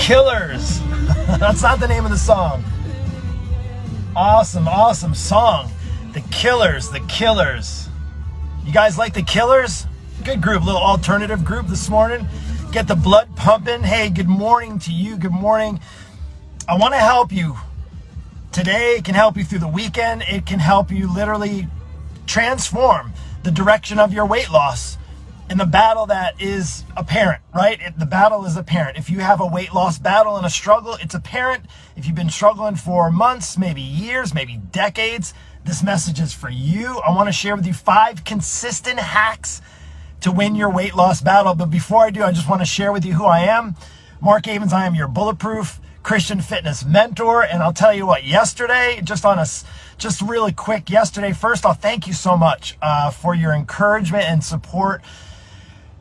Killers. That's not the name of the song. Awesome song. The Killers, The Killers. You guys like The Killers? Good group, little alternative group this morning. Get the blood pumping. Hey, good morning to you. Good morning. I want to help you. Today, it can help you through the weekend. It can help you literally transform the direction of your weight loss in the battle that is apparent, right? The battle is apparent. If you have a weight loss battle and a struggle, it's apparent. If you've been struggling for months, maybe years, maybe decades, this message is for you. I want to share with you 5 consistent hacks to win your weight loss battle. But before I do, I just want to share with you who I am. Mark Avens, I am your bulletproof Christian fitness mentor. And I'll tell you what, yesterday, just really quick, yesterday, first I'll thank you so much for your encouragement and support.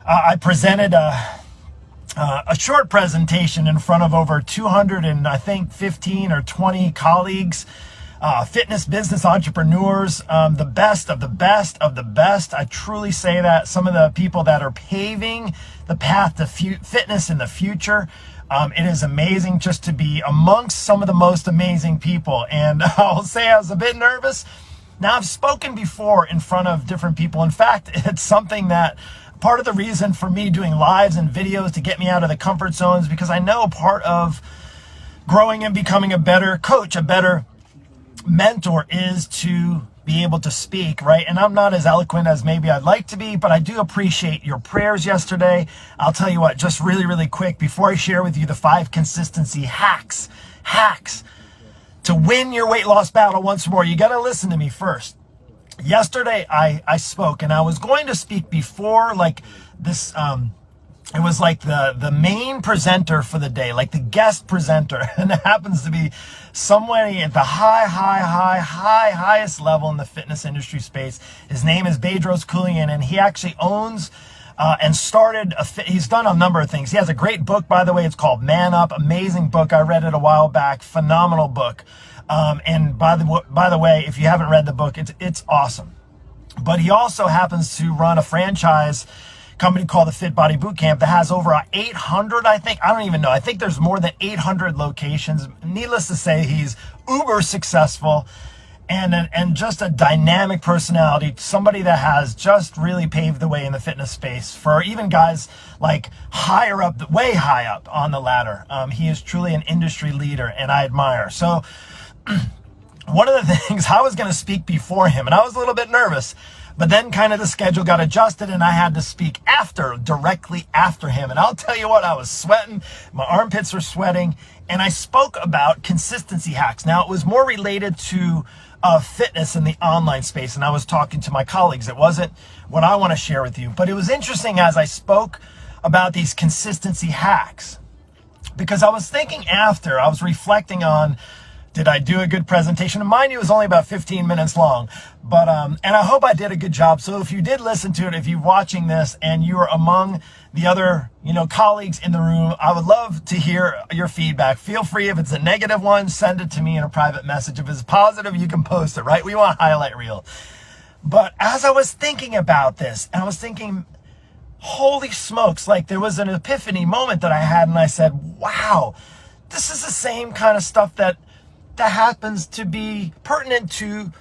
I presented a short presentation in front of over 200 and I think 15 or 20 colleagues, fitness business entrepreneurs, the best of the best of the best. I truly say that. Some of the people that are paving the path to fitness in the future. It is amazing just to be amongst some of the most amazing people. And I'll say I was a bit nervous. Now, I've spoken before in front of different people. In fact, it's something that part of the reason for me doing lives and videos to get me out of the comfort zones, because I know part of growing and becoming a better coach, a better mentor, is to be able to speak, right? And I'm not as eloquent as maybe I'd like to be, but I do appreciate your prayers yesterday. I'll tell you what, just really quick, before I share with you the 5 consistency hacks to win your weight loss battle once more, you got to listen to me first. Yesterday, I spoke, and I was going to speak before, like this, it was like the main presenter for the day, like the guest presenter, and it happens to be somebody at the highest level in the fitness industry space. His name is Bedros Keuilian, and he actually owns and started, he's done a number of things. He has a great book, by the way. It's called Man Up. Amazing book. I read it a while back. Phenomenal book. And by the way, if you haven't read the book, it's awesome. But he also happens to run a franchise company called the Fit Body Bootcamp that has over 800, I think. I don't even know. I think there's more than 800 locations. Needless to say, he's uber successful and just a dynamic personality, somebody that has just really paved the way in the fitness space for even guys like higher up, way high up on the ladder. He is truly an industry leader, and I admire. So one of the things, I was going to speak before him, and I was a little bit nervous, but then kind of the schedule got adjusted and I had to speak directly after him. And I'll tell you what, I was sweating, my armpits were sweating, and I spoke about consistency hacks. Now, it was more related to fitness in the online space, and I was talking to my colleagues. It wasn't what I want to share with you, but it was interesting as I spoke about these consistency hacks, because I was thinking after, I was reflecting on, did I do a good presentation? And mind you, it was only about 15 minutes long, but and I hope I did a good job. So if you did listen to it, if you're watching this and you are among the other, colleagues in the room, I would love to hear your feedback. Feel free. If it's a negative one, send it to me in a private message. If it's positive, you can post it, right? We want highlight reel. But as I was thinking about this, and I was thinking, holy smokes, like there was an epiphany moment that I had, and I said, wow, this is the same kind of stuff that happens to be pertinent to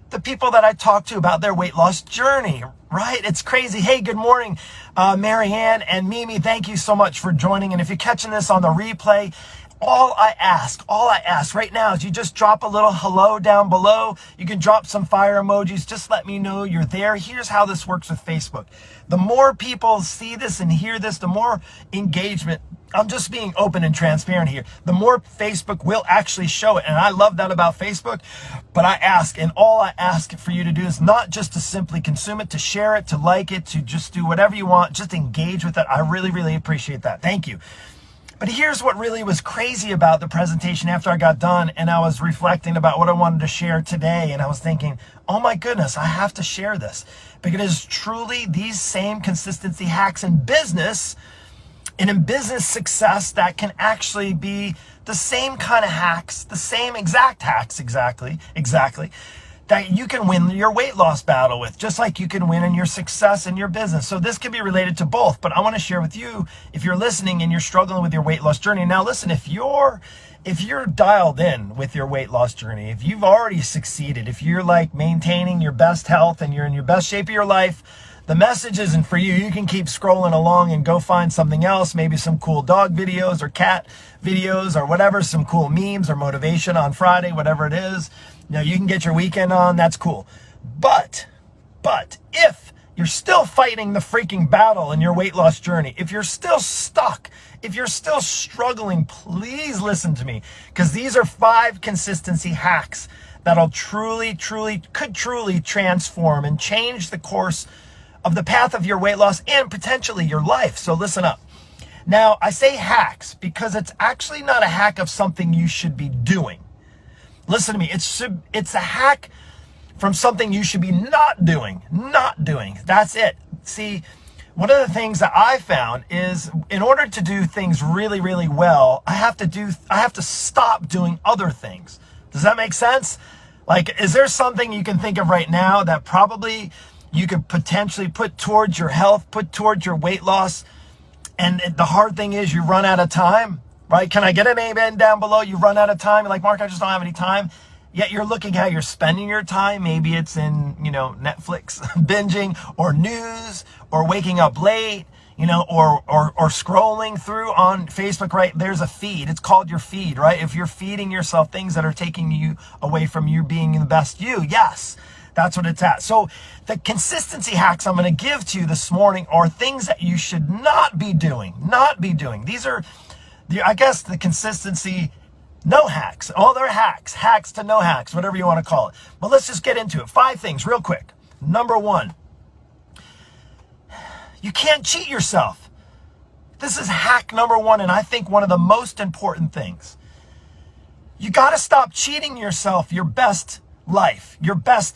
the people that I talk to about their weight loss journey, right? It's crazy. Hey, good morning, Marianne and Mimi. Thank you so much for joining. And if you're catching this on the replay, all I ask right now is you just drop a little hello down below. You can drop some fire emojis. Just let me know you're there. Here's how this works with Facebook. The more people see this and hear this, the more engagement. I'm just being open and transparent here. The more Facebook will actually show it. And I love that about Facebook. But I ask, and all I ask for you to do is not just to simply consume it, to share it, to like it, to just do whatever you want. Just engage with it. I really appreciate that. Thank you. But here's what really was crazy about the presentation after I got done, and I was reflecting about what I wanted to share today, and I was thinking, oh my goodness, I have to share this. Because it is truly these same consistency hacks in business and in business success that can actually be the same kind of hacks, the same exact hacks, exactly, that you can win your weight loss battle with, just like you can win in your success in your business. So this can be related to both, but I want to share with you, if you're listening and you're struggling with your weight loss journey. Now listen, if you're dialed in with your weight loss journey, if you've already succeeded, if you're like maintaining your best health and you're in your best shape of your life, the message isn't for you. You can keep scrolling along and go find something else, maybe some cool dog videos or cat videos or whatever, some cool memes or motivation on Friday, whatever it is. You can get your weekend on, that's cool. But if you're still fighting the freaking battle in your weight loss journey, if you're still stuck, if you're still struggling, please listen to me, because these are 5 consistency hacks that'll could truly transform and change the course of the path of your weight loss and potentially your life. So listen up. Now, I say hacks because it's actually not a hack of something you should be doing. Listen to me. It's a hack from something you should be not doing. That's it. See, one of the things that I found is in order to do things really, really well, I have to stop doing other things. Does that make sense? Like, is there something you can think of right now that probably you could potentially put towards your health, put towards your weight loss, and the hard thing is you run out of time? Right? Can I get an amen down below? You run out of time. You're like, Mark, I just don't have any time. Yet you're looking how you're spending your time. Maybe it's in, Netflix binging or news or waking up late, or scrolling through on Facebook, right? There's a feed. It's called your feed, right? If you're feeding yourself things that are taking you away from you being the best you, yes, that's what it's at. So the consistency hacks I'm going to give to you this morning are things that you should not be doing. These are, I guess, the consistency no hacks. Oh, they're hacks to no hacks, whatever you want to call it. But let's just get into it. 5 things real quick. Number 1, you can't cheat yourself. This is hack number 1, and I think one of the most important things. You got to stop cheating yourself your best life, your best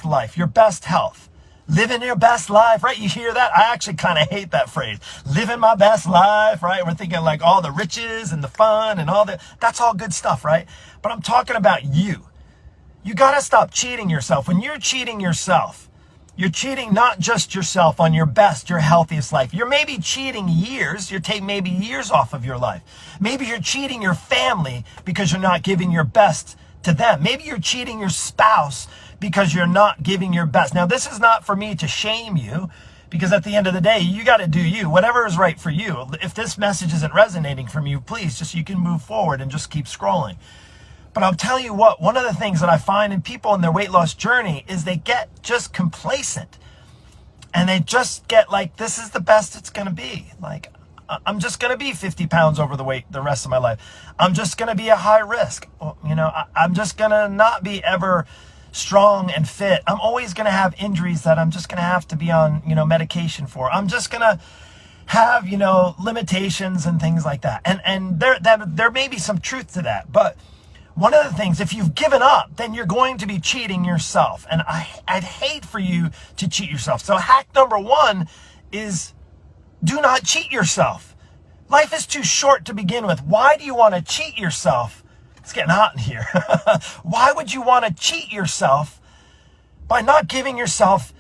health. Living your best life, right? You hear that? I actually kind of hate that phrase. Living my best life, right? We're thinking like all the riches and the fun and all that. That's all good stuff, right? But I'm talking about you. You got to stop cheating yourself. When you're cheating yourself, you're cheating not just yourself on your best, your healthiest life. You're maybe cheating years. You're taking maybe years off of your life. Maybe you're cheating your family because you're not giving your best to them. Maybe you're cheating your spouse because you're not giving your best. Now, this is not for me to shame you, because at the end of the day, you got to do you, whatever is right for you. If this message isn't resonating from you, please, just you can move forward and just keep scrolling. But I'll tell you what, one of the things that I find in people in their weight loss journey is they get just complacent. And they just get like, this is the best it's going to be. Like, I'm just going to be 50 pounds over the weight the rest of my life. I'm just going to be a high risk. I'm just going to not be ever strong and fit. I'm always going to have injuries that I'm just going to have to be on, medication for. I'm just going to have, limitations and things like that. And there may be some truth to that. But one of the things, if you've given up, then you're going to be cheating yourself. And I'd hate for you to cheat yourself. So hack number 1 is do not cheat yourself. Life is too short to begin with. Why do you want to cheat yourself? It's getting hot in here. Why would you want to cheat yourself by not giving yourself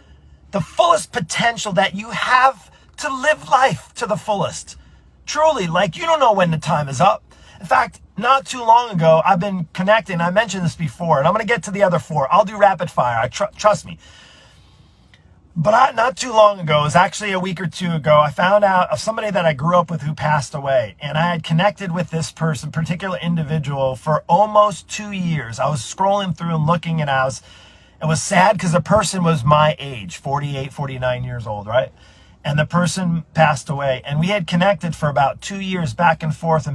the fullest potential that you have to live life to the fullest? Truly, like, you don't know when the time is up. In fact, not too long ago, I've been connecting. I mentioned this before, and I'm going to get to the other 4. I'll do rapid fire. Trust me. But not too long ago, it was actually a week or 2 ago, I found out of somebody that I grew up with who passed away. And I had connected with this person, particular individual, for almost 2 years. I was scrolling through and looking, and it was sad because the person was my age, 48, 49 years old, right? And the person passed away. And we had connected for about 2 years, back and forth.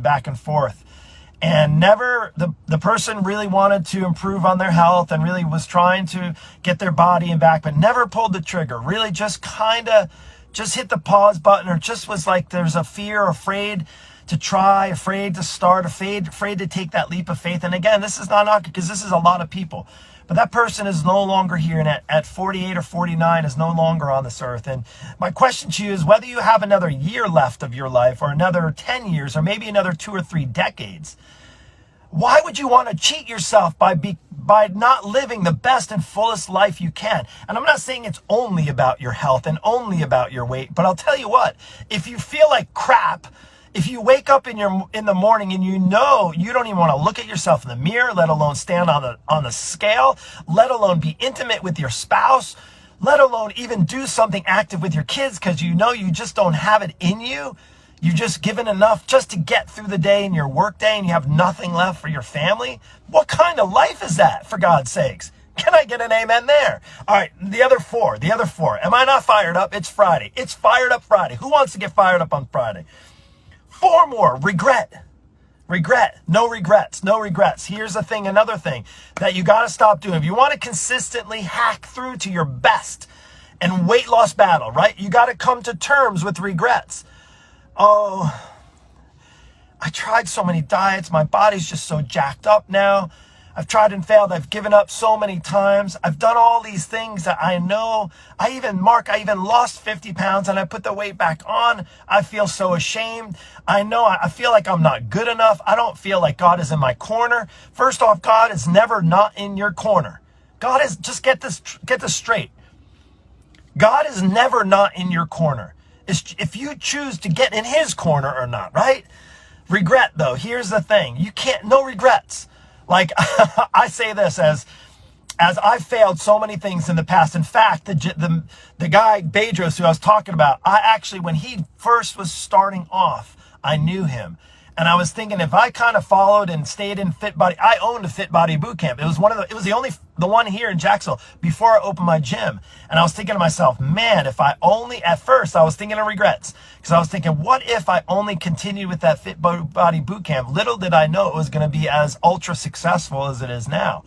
And never, the person really wanted to improve on their health and really was trying to get their body and back, but never pulled the trigger. Really just just hit the pause button, or just was like there's a fear, afraid to try, afraid to start, afraid to take that leap of faith. And again, this is not because this is a lot of people. But that person is no longer here, and at 48 or 49 is no longer on this earth. And my question to you is whether you have another year left of your life, or another 10 years, or maybe another 2 or 3 decades, why would you want to cheat yourself by by not living the best and fullest life you can. And I'm not saying it's only about your health and only about your weight, but I'll tell you what, if you feel like crap, if you wake up in the morning and you know you don't even want to look at yourself in the mirror, let alone stand on the scale, let alone be intimate with your spouse, let alone even do something active with your kids because you know you just don't have it in you. You've just given enough just to get through the day and your work day and you have nothing left for your family. What kind of life is that, for God's sakes? Can I get an amen there? All right, the other four. Am I not fired up? It's Friday. It's Fired Up Friday. Who wants to get fired up on Friday? 4 more. Regret. No regrets. Here's the thing, another thing that you got to stop doing. If you want to consistently hack through to your best and weight loss battle, right? You got to come to terms with regrets. Oh, I tried so many diets. My body's just so jacked up now. I've tried and failed. I've given up so many times. I've done all these things that I know. I even lost 50 pounds and I put the weight back on. I feel so ashamed. I feel like I'm not good enough. I don't feel like God is in my corner. First off, God is never not in your corner. God is, just get this straight. God is never not in your corner. It's if you choose to get in his corner or not, right? Regret, though, here's the thing. No regrets. Like, I say this as I've failed so many things in the past. In fact, the guy, Bedros, who I was talking about, when he first was starting off, I knew him. And I was thinking, if I kind of followed and stayed in Fit Body, I owned a Fit Body boot camp. It was the one here in Jacksonville before I opened my gym. And I was thinking to myself, man, at first I was thinking of regrets. Because I was thinking, what if I only continued with that Fit Body boot camp? Little did I know it was going to be as ultra successful as it is now.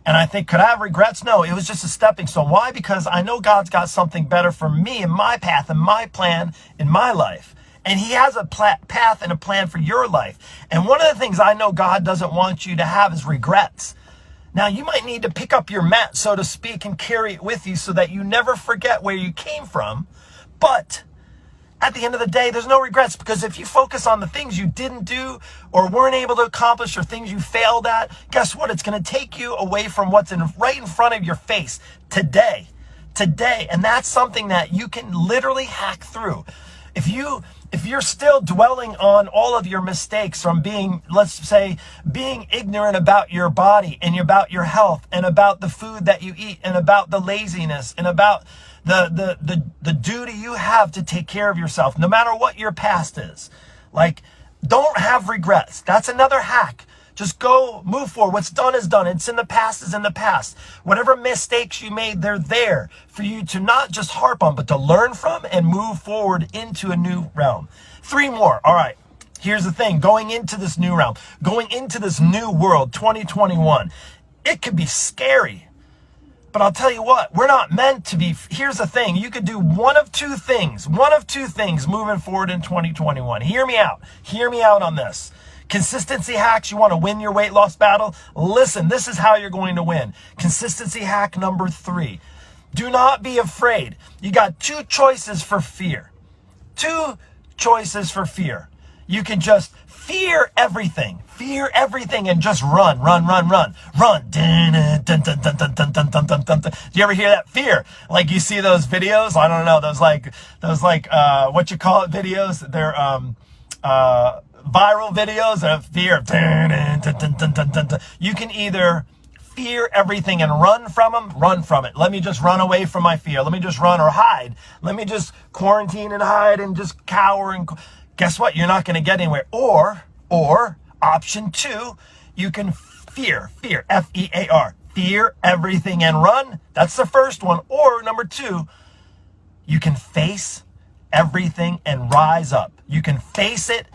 And I think, could I have regrets? No, it was just a stepping stone. Why? Because I know God's got something better for me in my path and my plan in my life. And he has a path and a plan for your life. And one of the things I know God doesn't want you to have is regrets. Now, you might need to pick up your mat, so to speak, and carry it with you so that you never forget where you came from. But at the end of the day, there's no regrets, because if you focus on the things you didn't do or weren't able to accomplish or things you failed at, guess what? It's going to take you away from what's right in front of your face today. And that's something that you can literally hack through. If you're still dwelling on all of your mistakes from being ignorant about your body and about your health and about the food that you eat and about the laziness and about the duty you have to take care of yourself, no matter what your past is, like, don't have regrets. That's another hack. Just go, move forward. What's done is done. It's in the past is in the past. Whatever mistakes you made, they're there for you to not just harp on, but to learn from and move forward into a new realm. 3 more. All right. Here's the thing. Going into this new realm, going into this new world, 2021, it could be scary. But I'll tell you what, we're not meant to be. Here's the thing. You could do one of two things moving forward in 2021. Hear me out on this. Consistency hacks. You want to win your weight loss battle? Listen, this is how you're going to win. Consistency hack number 3. Do not be afraid. You got 2 choices for fear. 2 choices for fear. You can just fear everything and just run. Dun, dun, dun, dun, dun, dun, dun, dun, dun, dun. Do you ever hear that? Fear. Like, you see those videos? I don't know. Those what you call it videos? They're viral videos of fear. Dun, dun, dun, dun, dun, dun, dun. You can either fear everything and run from it. Let me just run away from my fear. Let me just run or hide. Let me just quarantine and hide and just cower and guess what? You're not going to get anywhere. Or option 2, you can fear, F-E-A-R, fear everything and run. That's the first one. Or number 2, you can face everything and rise up. You can face it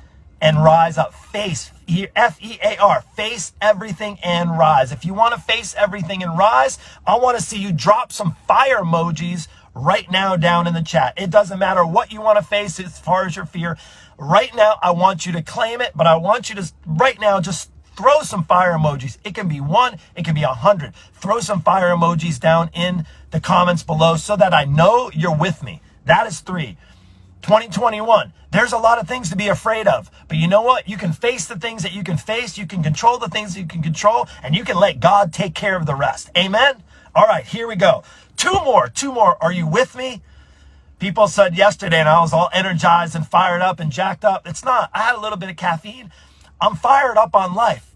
and rise up. Face, F-E-A-R, face everything and rise. If you want to face everything and rise, I want to see you drop some fire emojis right now down in the chat. It doesn't matter what you want to face as far as your fear. Right now, I want you to claim it, but I want you to right now just throw some fire emojis. It can be 1, it can be 100. Throw some fire emojis down in the comments below so that I know you're with me. That is 3. 2021, there's a lot of things to be afraid of. But you know what? You can face the things that you can face. You can control the things that you can control. And you can let God take care of the rest. Amen? All right, here we go. Two more. Are you with me? People said yesterday, and I was all energized and fired up and jacked up. It's not. I had a little bit of caffeine. I'm fired up on life.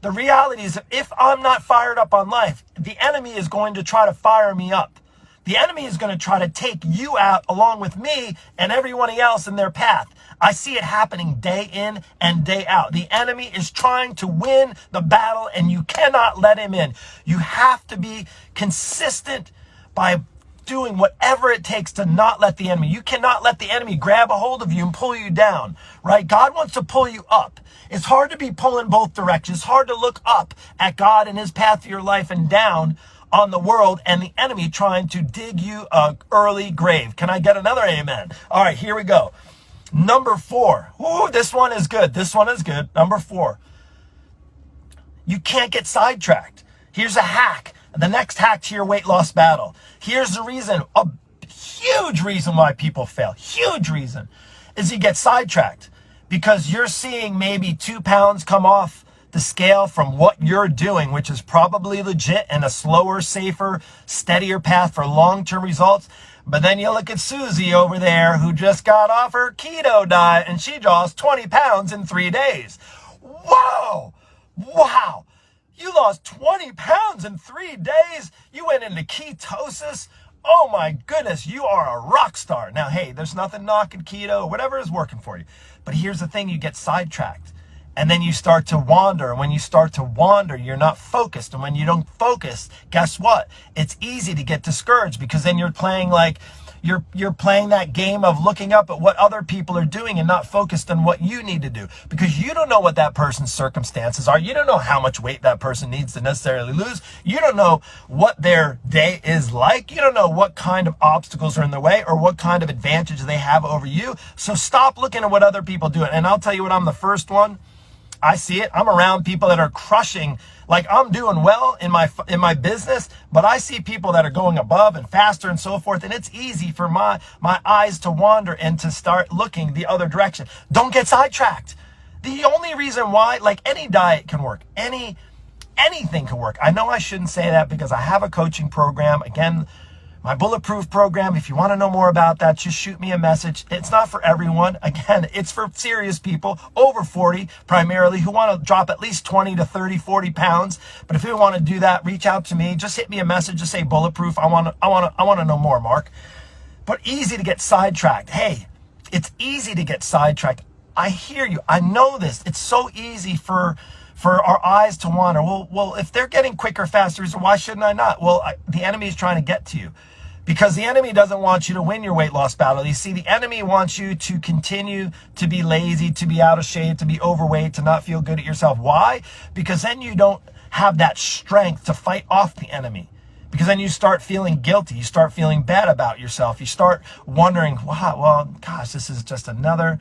The reality is, if I'm not fired up on life, the enemy is going to try to fire me up. The enemy is going to try to take you out along with me and everyone else in their path. I see it happening day in and day out. The enemy is trying to win the battle, and you cannot let him in. You have to be consistent by doing whatever it takes to not let the enemy. You cannot let the enemy grab a hold of you and pull you down, right? God wants to pull you up. It's hard to be pulling both directions. It's hard to look up at God and his path for your life and down on the world and the enemy trying to dig you an early grave. Can I get another amen? All right, here we go. Number 4. Ooh, this one is good. Number 4. You can't get sidetracked. Here's a hack. The next hack to your weight loss battle. Here's the reason, a huge reason why people fail. Huge reason is you get sidetracked because you're seeing maybe 2 pounds come off the scale from what you're doing, which is probably legit and a slower, safer, steadier path for long-term results. But then you look at Susie over there who just got off her keto diet and she lost 20 pounds in 3 days. Whoa! Wow! You lost 20 pounds in 3 days. You went into ketosis. Oh my goodness, you are a rock star. Now, hey, there's nothing knocking keto, whatever is working for you. But here's the thing, you get sidetracked. And then you start to wander. And when you start to wander, you're not focused. And when you don't focus, guess what? It's easy to get discouraged because then you're playing like you're playing that game of looking up at what other people are doing and not focused on what you need to do, because you don't know what that person's circumstances are. You don't know how much weight that person needs to necessarily lose. You don't know what their day is like. You don't know what kind of obstacles are in their way or what kind of advantage they have over you. So stop looking at what other people do. And I'll tell you what, I'm the first one. I see it. I'm around people that are crushing. Like, I'm doing well in my business, but I see people that are going above and faster and so forth. And it's easy for my eyes to wander and to start looking the other direction. Don't get sidetracked. The only reason why, like, any diet can work, anything can work. I know I shouldn't say that because I have a coaching program. Again, my Bulletproof program, if you want to know more about that, just shoot me a message. It's not for everyone. Again, it's for serious people, over 40 primarily, who want to drop at least 20 to 30, 40 pounds. But if you want to do that, reach out to me. Just hit me a message. Just say Bulletproof. I want to know more, Mark. But easy to get sidetracked. Hey, it's easy to get sidetracked. I hear you. I know this. It's so easy for our eyes to wander. Well, if they're getting quicker, faster, why shouldn't I not? Well, the enemy is trying to get to you. Because the enemy doesn't want you to win your weight loss battle. You see, the enemy wants you to continue to be lazy, to be out of shape, to be overweight, to not feel good at yourself. Why? Because then you don't have that strength to fight off the enemy. Because then you start feeling guilty. You start feeling bad about yourself. You start wondering, wow, well, gosh, this is just another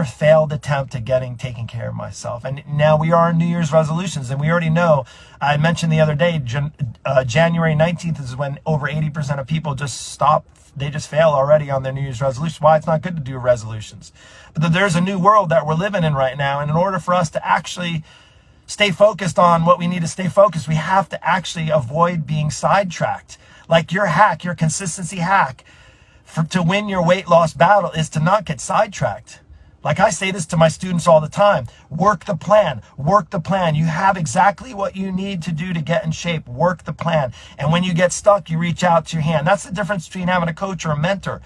failed attempt at taking care of myself. And now we are in New Year's resolutions, and we already know, I mentioned the other day, January 19th is when over 80% of people just stop. They just fail already on their New Year's resolutions. Why? It's not good to do resolutions. But there's a new world that we're living in right now, and in order for us to actually stay focused on what we need to stay focused, we have to actually avoid being sidetracked. Like your hack, your consistency hack, to win your weight loss battle is to not get sidetracked. Like I say this to my students all the time, work the plan, work the plan. You have exactly what you need to do to get in shape, work the plan. And when you get stuck, you reach out to your hand. That's the difference between having a coach or a mentor.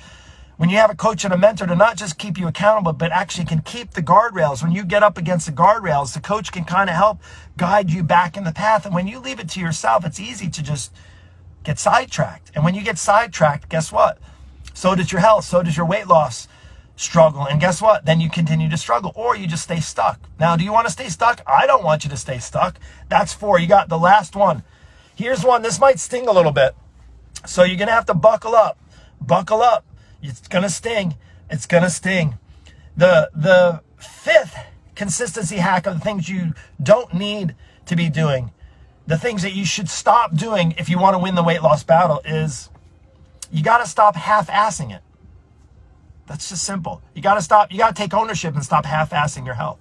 When you have a coach and a mentor to not just keep you accountable, but actually can keep the guardrails. When you get up against the guardrails, the coach can kind of help guide you back in the path. And when you leave it to yourself, it's easy to just get sidetracked. And when you get sidetracked, guess what? So does your health, so does your weight loss struggle. And guess what? Then you continue to struggle, or you just stay stuck. Now, do you want to stay stuck? I don't want you to stay stuck. That's 4. You got the last one. Here's one. This might sting a little bit. So you're going to have to buckle up. Buckle up. It's going to sting. It's going to sting. The 5th consistency hack of the things you don't need to be doing, the things that you should stop doing if you want to win the weight loss battle, is you got to stop half-assing it. That's just simple. You got to stop. You got to take ownership and stop half-assing your health.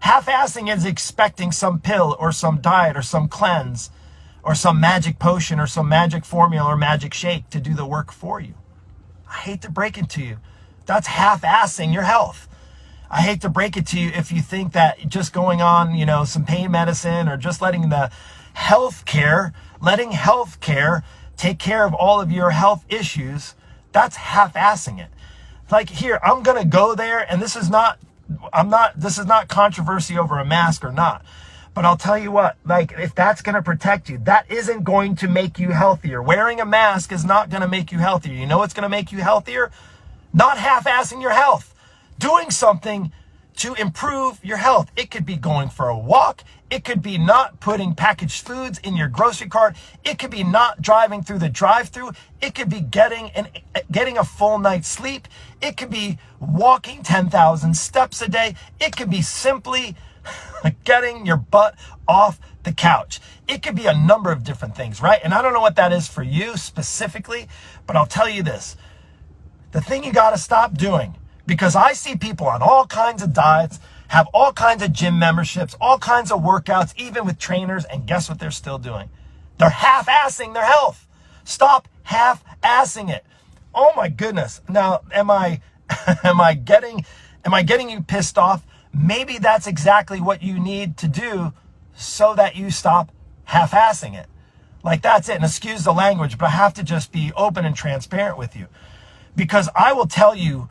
Half-assing is expecting some pill or some diet or some cleanse or some magic potion or some magic formula or magic shake to do the work for you. I hate to break it to you. That's half-assing your health. I hate to break it to you if you think that just going on, some pain medicine or just letting healthcare take care of all of your health issues, that's half-assing it. Like, here, I'm going to go there, and this is not controversy over a mask or not. But I'll tell you what, like, if that's going to protect you, that isn't going to make you healthier. Wearing a mask is not going to make you healthier. You know what's going to make you healthier? Not half-assing your health. Doing something to improve your health. It could be going for a walk. It could be not putting packaged foods in your grocery cart. It could be not driving through the drive-thru. It could be getting a full night's sleep. It could be walking 10,000 steps a day. It could be simply getting your butt off the couch. It could be a number of different things, right? And I don't know what that is for you specifically, but I'll tell you this. The thing you got to stop doing, because I see people on all kinds of diets, have all kinds of gym memberships, all kinds of workouts, even with trainers, and guess what they're still doing? They're half-assing their health. Stop half-assing it. Oh my goodness. Now, am I getting you pissed off? Maybe that's exactly what you need to do so that you stop half-assing it. Like, that's it. And excuse the language, but I have to just be open and transparent with you. Because I will tell you,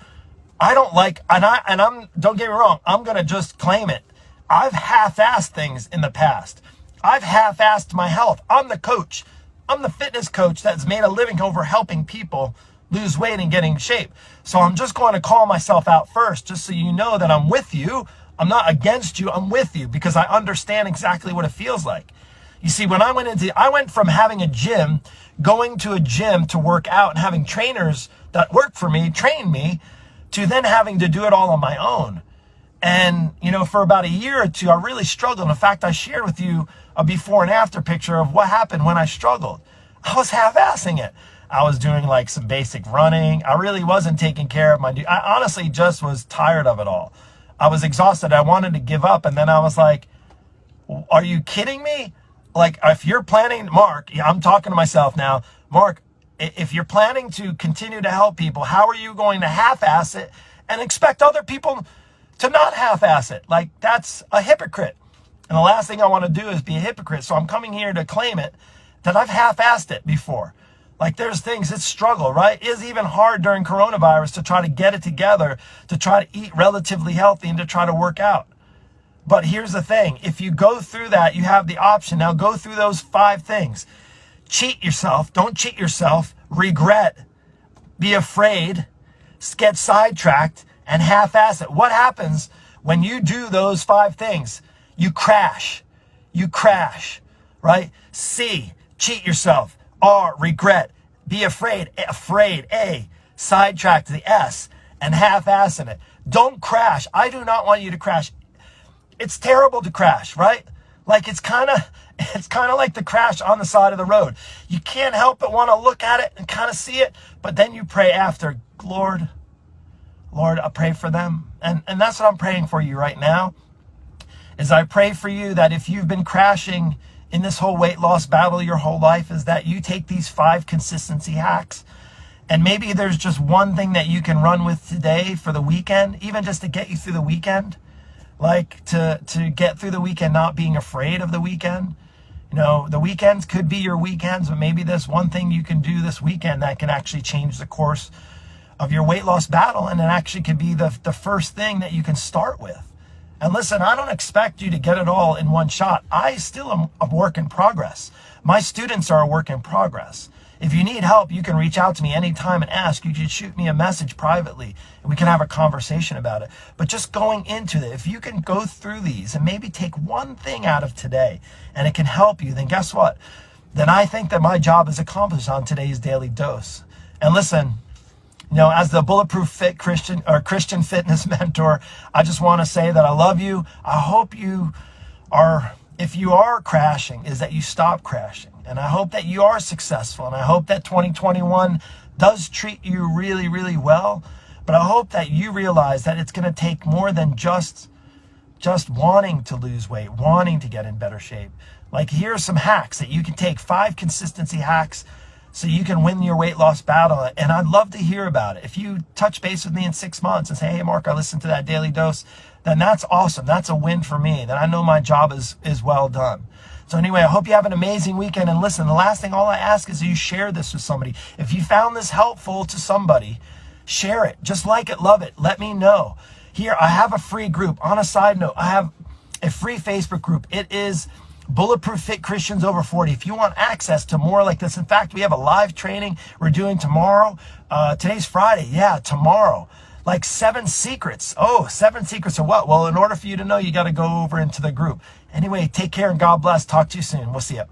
I don't like, don't get me wrong, I'm going to just claim it. I've half-assed things in the past. I've half-assed my health. I'm the coach. I'm the fitness coach that's made a living over helping people lose weight and get in shape. So I'm just going to call myself out first, just so you know that I'm with you. I'm not against you. I'm with you because I understand exactly what it feels like. You see, when I went from having a gym, going to a gym to work out and having trainers that work for me, train me, to then having to do it all on my own. And, for about a year or two, I really struggled. In fact, I shared with you a before and after picture of what happened when I struggled. I was half-assing it. I was doing like some basic running. I really wasn't taking care of I honestly just was tired of it all. I was exhausted. I wanted to give up. And then I was like, are you kidding me? Like, if you're planning, Mark, I'm talking to myself now, Mark, if you're planning to continue to help people, how are you going to half-ass it and expect other people to not half-ass it? Like, that's a hypocrite. And the last thing I want to do is be a hypocrite. So I'm coming here to claim it that I've half-assed it before. Like, there's things, it's struggle, right? It is even hard during coronavirus to try to get it together, to try to eat relatively healthy and to try to work out. But here's the thing. If you go through that, you have the option. Now go through those 5 things. Cheat yourself. Don't cheat yourself. Regret. Be afraid. Get sidetracked and half-ass it. What happens when you do those 5 things? You crash. You crash, right? C, cheat yourself. R, regret. Be afraid. A, sidetrack to the S, and half-assing it. Don't crash. I do not want you to crash. It's terrible to crash, right? Like, it's kind of like the crash on the side of the road. You can't help but want to look at it and kind of see it, but then you pray after, Lord, I pray for them. And that's what I'm praying for you right now, is I pray for you that if you've been crashing in this whole weight loss battle your whole life, is that you take these 5 consistency hacks, and maybe there's just one thing that you can run with today for the weekend, even just to get you through the weekend, like to get through the weekend not being afraid of the weekend. The weekends could be your weekends, but maybe there's one thing you can do this weekend that can actually change the course of your weight loss battle, and it actually could be the first thing that you can start with. And listen, I don't expect you to get it all in one shot. I still am a work in progress. My students are a work in progress. If you need help, you can reach out to me anytime and ask. You can shoot me a message privately and we can have a conversation about it. But just going into it, if you can go through these and maybe take one thing out of today and it can help you, then guess what? Then I think that my job is accomplished on today's daily dose. And listen, as the Bulletproof Fit Christian fitness mentor, I just want to say that I love you. I hope if you are crashing, is that you stop crashing. And I hope that you are successful. And I hope that 2021 does treat you really, really well. But I hope that you realize that it's going to take more than just wanting to lose weight, wanting to get in better shape. Like, here are some hacks that you can take, 5 consistency hacks so you can win your weight loss battle. And I'd love to hear about it. If you touch base with me in 6 months and say, hey, Mark, I listened to that daily dose, then that's awesome. That's a win for me. Then I know my job is well done. So anyway, I hope you have an amazing weekend. And listen, the last thing, all I ask is that you share this with somebody. If you found this helpful to somebody, share it. Just like it, love it. Let me know. Here, I have a free group. On a side note, I have a free Facebook group. It is Bulletproof Fit Christians Over 40. If you want access to more like this, in fact, we have a live training we're doing tomorrow. Today's Friday. Yeah, tomorrow. Like 7 secrets. Oh, 7 secrets of what? Well, in order for you to know, you got to go over into the group. Anyway, take care and God bless. Talk to you soon. We'll see you.